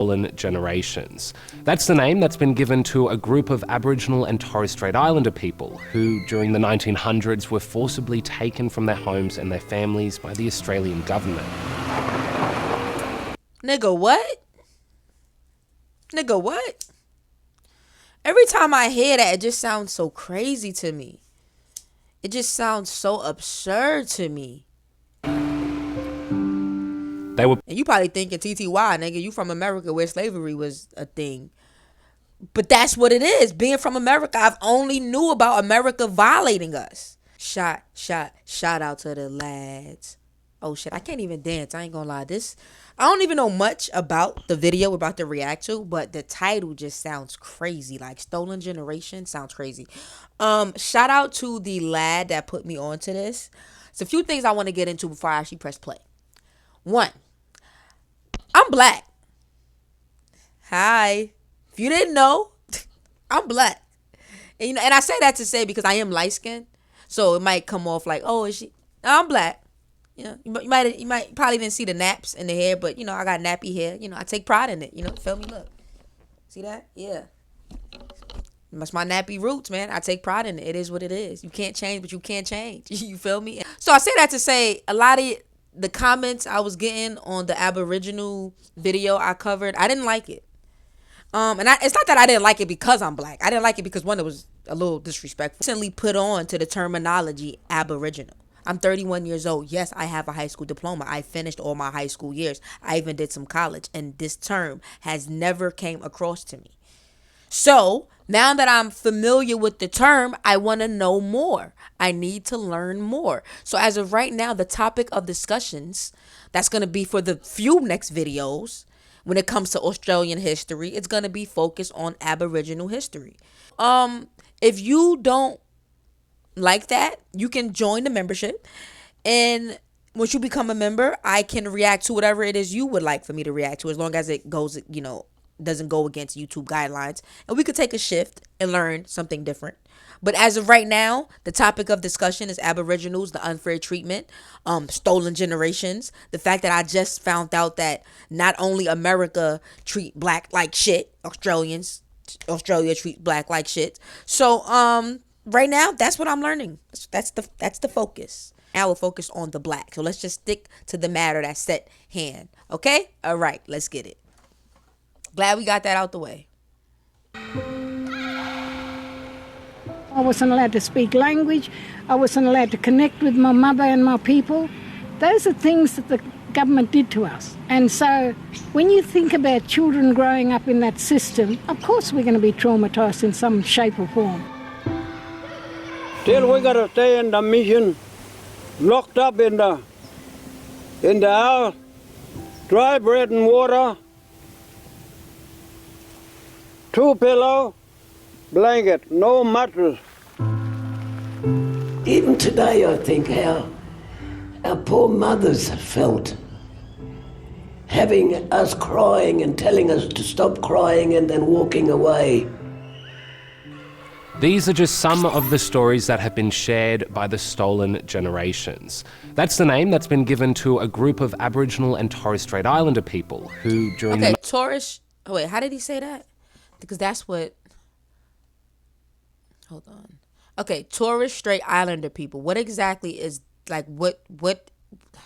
stolen generations. That's the name that's been given to a group of Aboriginal and Torres Strait Islander people who, during the 1900s, were forcibly taken from their homes and their families by the Australian government. Nigga, what? Nigga, what? Every time I hear that, it just sounds so crazy to me. It just sounds so absurd to me. They were... And you probably thinking, TTY, nigga, you from America where slavery was a thing. But that's what it is. Being from America, I've only knew about America violating us. Shout out to the lads. Oh shit, I can't even dance. I ain't gonna lie. I don't even know much about the video we're about to react to, but the title just sounds crazy. Like Stolen Generation sounds crazy. Shout out to the lad that put me onto this. It's a few things I want to get into before I actually press play. One, I'm black. Hi. If you didn't know, I'm black. And, and I say that to say because I am light skinned. So it might come off like, oh, is she? No, I'm black. You might probably didn't see the naps in the hair, but I got nappy hair. I take pride in it. Feel me? Look. See that? Yeah. That's my nappy roots, man. I take pride in it. It is what it is. You can't change, but you can't change. You feel me? So I say that to say a lot of the comments I was getting on the Aboriginal video I covered, I didn't like it. It's not that I didn't like it because I'm black. I didn't like it because one, it was a little disrespectful. Recently put on to the terminology Aboriginal. I'm 31 years old. Yes, I have a high school diploma. I finished all my high school years. I even did some college, and this term has never came across to me. So now that I'm familiar with the term, I want to know more. I need to learn more. So as of right now, the topic of discussions that's going to be for the few next videos when it comes to Australian history, it's going to be focused on Aboriginal history. If you don't like that, you can join the membership, and once you become a member, I can react to whatever it is you would like for me to react to, as long as it goes, doesn't go against YouTube guidelines, and we could take a shift and learn something different. But as of right now, the topic of discussion is Aboriginals, the unfair treatment, stolen generations, the fact that I just found out that not only America treat black like shit, Australia treat black like shit. So right now, that's what I'm learning. That's the focus. Now we'll focus on the black. So let's just stick to the matter that's at hand. Okay? All right, let's get it. Glad we got that out the way. I wasn't allowed to speak language. I wasn't allowed to connect with my mother and my people. Those are things that the government did to us. And so when you think about children growing up in that system, of course we're going to be traumatised in some shape or form. Still we got to stay in the mission, locked up in the house, dry bread and water, 2 pillows, blanket, no mattress. Even today I think how our poor mothers felt, having us crying and telling us to stop crying and then walking away. These are just some of the stories that have been shared by the Stolen Generations. That's the name that's been given to a group of Aboriginal and Torres Strait Islander people who, during how did he say that? Because that's what... Hold on. Okay, Torres Strait Islander people. What exactly is, like, what...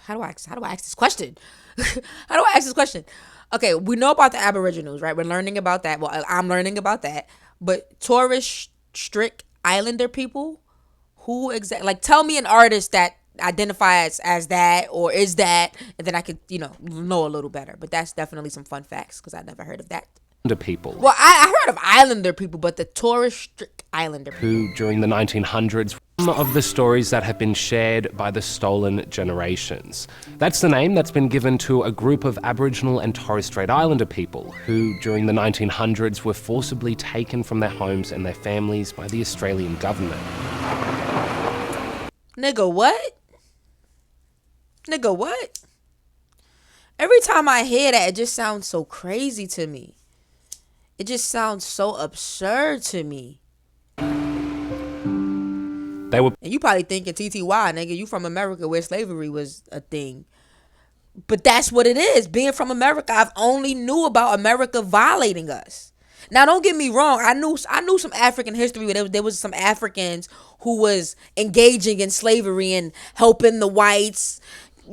How do I ask this question? How do I ask this question? Okay, we know about the Aboriginals, right? We're learning about that. Well, I'm learning about that. But Torres Strait Islander people, who exactly, like, tell me an artist that identifies as that or is that, and then I could know a little better. But that's definitely some fun facts because I never heard of that. People. Well, I heard of Islander people, but the Torres Strait Islander people, who during the 1900s, some of the stories that have been shared by the Stolen Generations. That's the name that's been given to a group of Aboriginal and Torres Strait Islander people who, during the 1900s, were forcibly taken from their homes and their families by the Australian government. Nigga, what? Nigga, what? Every time I hear that, it just sounds so crazy to me. It just sounds so absurd to me. And you probably thinking, TTY, nigga, you from America where slavery was a thing. But that's what it is. Being from America, I've only knew about America violating us. Now, don't get me wrong. I knew some African history where there was some Africans who was engaging in slavery and helping the whites,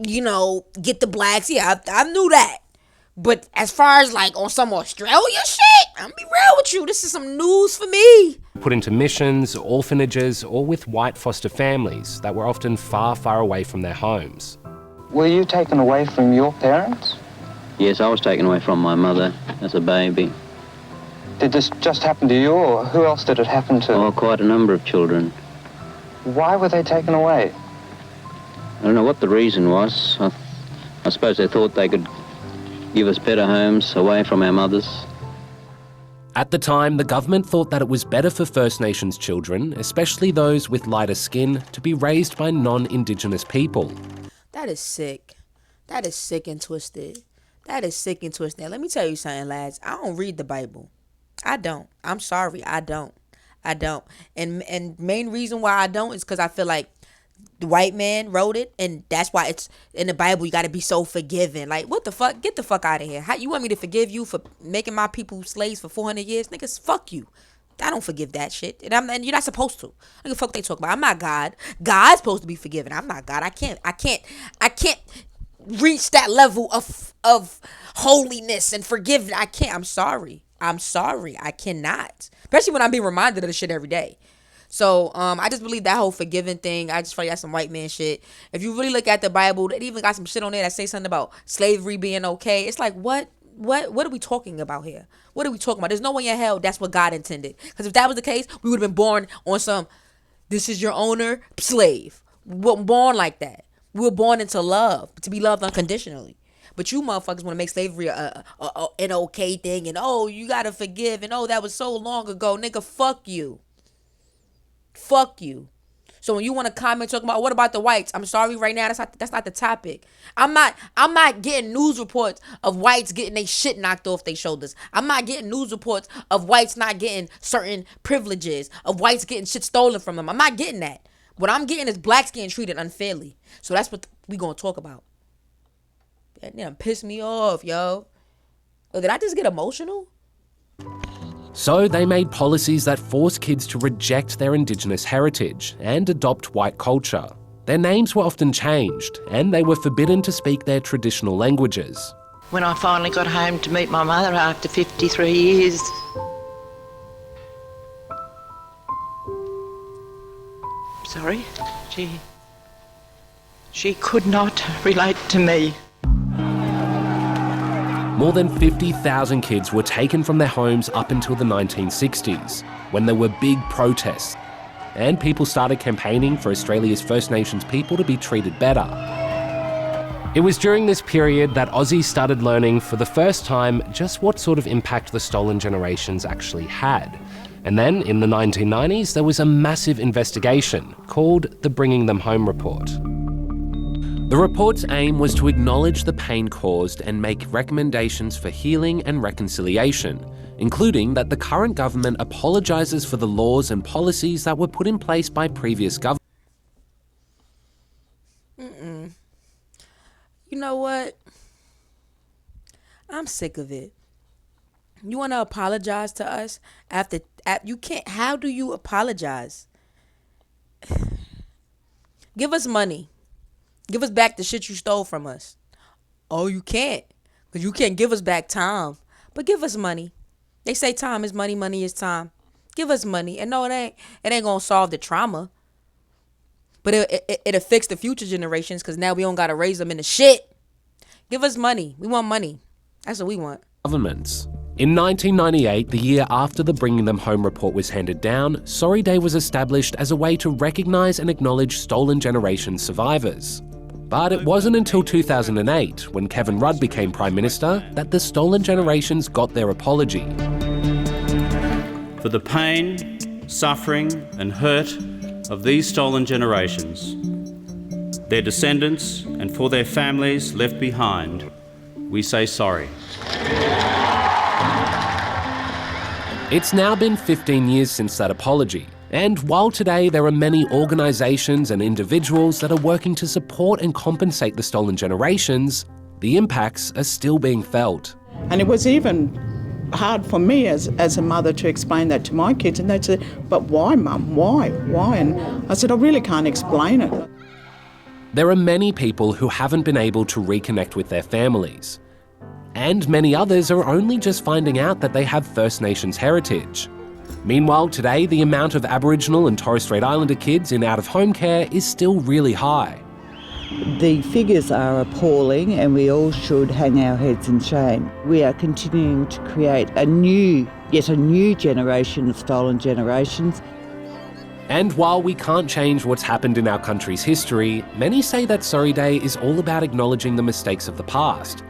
get the blacks. Yeah, I knew that. But as far as like on some Australia shit, I'm gonna be real with you. This is some news for me. Put into missions, orphanages, or with white foster families that were often far, far away from their homes. Were you taken away from your parents? Yes, I was taken away from my mother as a baby. Did this just happen to you, or who else did it happen to? Oh, quite a number of children. Why were they taken away? I don't know what the reason was. I suppose they thought they could give us better homes away from our mothers. At the time, the government thought that it was better for First Nations children, especially those with lighter skin, to be raised by non-Indigenous people. That is sick. That is sick and twisted. That is sick and twisted. Let me tell you something, lads. I don't read the Bible. I don't. I'm sorry. I don't. And main reason why I don't is because I feel like the white man wrote it, and that's why it's in the Bible. You got to be so forgiving. Like, what the fuck? Get the fuck out of here. How you want me to forgive you for making my people slaves for 400 years? Niggas, fuck you. I don't forgive that shit, and you're not supposed to. I don't fuck what they talk about. I'm not God. God's supposed to be forgiving. I'm not God. I can't reach that level of holiness and forgiveness. I can't. I'm sorry. I cannot. Especially when I'm being reminded of the shit every day. So I just believe that whole forgiving thing. I just feel like that's some white man shit. If you really look at the Bible, it even got some shit on there that say something about slavery being okay. It's like, what are we talking about here? What are we talking about? There's no way in hell that's what God intended. Because if that was the case, we would have been born on some, this is your owner, slave. We weren't born like that. We were born into love, to be loved unconditionally. But you motherfuckers want to make slavery an okay thing, and you gotta forgive, and that was so long ago. Nigga, fuck you. Fuck you. So when you want to comment talking about what about the whites, I'm sorry right now, that's not the topic. I'm not getting news reports of whites getting their shit knocked off their shoulders. I'm not getting news reports of whites not getting certain privileges, of whites getting shit stolen from them. I'm not getting that. What I'm getting is blacks getting treated unfairly. So that's what we gonna talk about. That damn pissed me off, yo. Did I just get emotional? So they made policies that forced kids to reject their Indigenous heritage and adopt white culture. Their names were often changed, and they were forbidden to speak their traditional languages. When I finally got home to meet my mother after 53 years, sorry, she could not relate to me. More than 50,000 kids were taken from their homes up until the 1960s, when there were big protests, and people started campaigning for Australia's First Nations people to be treated better. It was during this period that Aussie started learning for the first time just what sort of impact the stolen generations actually had. And then, in the 1990s, there was a massive investigation called the Bringing Them Home Report. The report's aim was to acknowledge the pain caused and make recommendations for healing and reconciliation, including that the current government apologises for the laws and policies that were put in place by previous governments. You know what? I'm sick of it. You want to apologize to us after you can't? How do you apologize? Give us money. Give us back the shit you stole from us. Oh, you can't. Because you can't give us back time. But give us money. They say time is money, money is time. Give us money. And no, it ain't going to solve the trauma. But it'll fix the future generations because now we don't got to raise them in the shit. Give us money. We want money. That's what we want. Governments. In 1998, the year after the Bringing Them Home report was handed down, Sorry Day was established as a way to recognise and acknowledge stolen generation survivors. But it wasn't until 2008, when Kevin Rudd became Prime Minister, that the stolen generations got their apology. For the pain, suffering and hurt of these stolen generations, their descendants and for their families left behind, we say sorry. It's now been 15 years since that apology. And while today there are many organisations and individuals that are working to support and compensate the stolen generations, the impacts are still being felt. And it was even hard for me as a mother to explain that to my kids, and they'd say, but why, Mum? Why? And I said, I really can't explain it. There are many people who haven't been able to reconnect with their families. And many others are only just finding out that they have First Nations heritage. Meanwhile, today, the amount of Aboriginal and Torres Strait Islander kids in out-of-home care is still really high. The figures are appalling and we all should hang our heads in shame. We are continuing to create yet a new generation of stolen generations. And while we can't change what's happened in our country's history, many say that Sorry Day is all about acknowledging the mistakes of the past.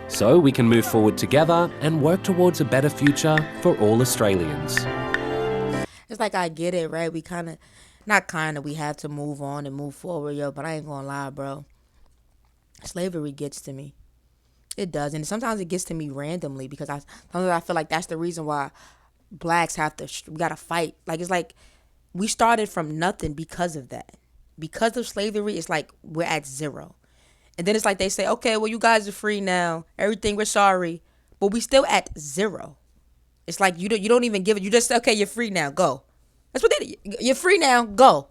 So we can move forward together and work towards a better future for all Australians. It's like, I get it, right? We we have to move on and move forward, yo, but I ain't gonna lie, bro. Slavery gets to me. It does. And sometimes it gets to me randomly because sometimes I feel like that's the reason why blacks we gotta fight. Like, it's like we started from nothing because of that. Because of slavery, it's like we're at zero. And then it's like they say, okay, well, you guys are free now. Everything, we're sorry. But we still at zero. It's like you don't even give it. You just say, okay, you're free now. Go. That's what they do. You're free now. Go.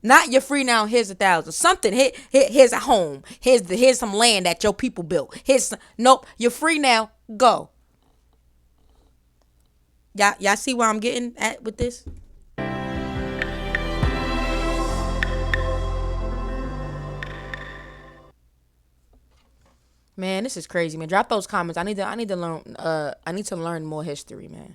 Not you're free now. Here's 1,000. Something. Here's a home. Here's some land that your people built. Nope. You're free now. Go. Y'all see where I'm getting at with this? Man, this is crazy, man. Drop those comments. I need to learn more history, man.